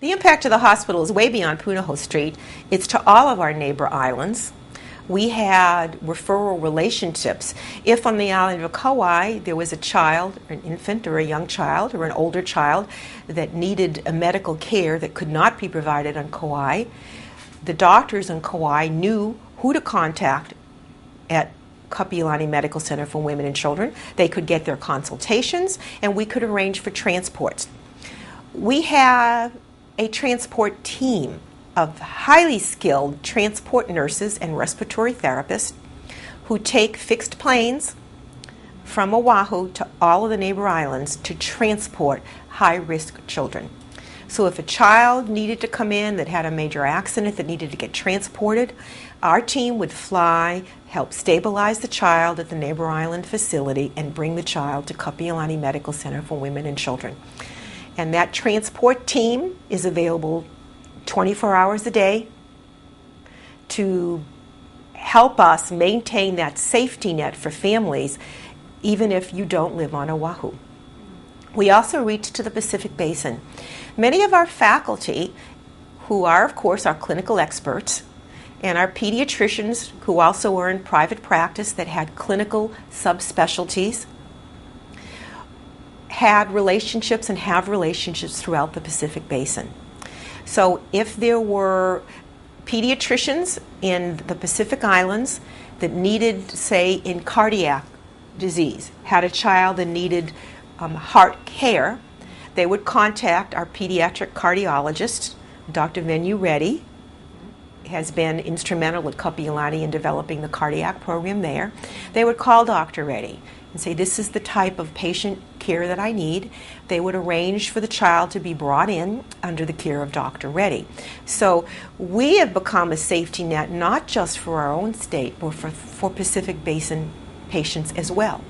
The impact of the hospital is way beyond Punahou Street. It's to all of our neighbor islands. We had referral relationships. If on the island of Kauai there was a child, an infant or a young child or an older child that needed a medical care that could not be provided on Kauai, the doctors on Kauai knew who to contact at Kapiolani Medical Center for Women and Children. They could get their consultations, and we could arrange for transports. We have a transport team of highly skilled transport nurses and respiratory therapists who take fixed planes from Oahu to all of the neighbor islands to transport high-risk children. So if a child needed to come in that had a major accident that needed to get transported, our team would fly, help stabilize the child at the neighbor island facility, and bring the child to Kapiolani Medical Center for Women and Children. And that transport team is available 24 hours a day to help us maintain that safety net for families, even if you don't live on Oahu. We also reach to the Pacific Basin. Many of our faculty, who are, of course, our clinical experts, and our pediatricians, who also are in private practice that had clinical subspecialties, had relationships and have relationships throughout the Pacific Basin. So if there were pediatricians in the Pacific Islands that needed, say, in cardiac disease, had a child that needed heart care, they would contact our pediatric cardiologist, Dr. Venu Reddy, has been instrumental at Kapiolani in developing the cardiac program there. They would call Dr. Reddy and say, this is the type of patient care that I need. They would arrange for the child to be brought in under the care of Dr. Reddy. So we have become a safety net not just for our own state, but for Pacific Basin patients as well.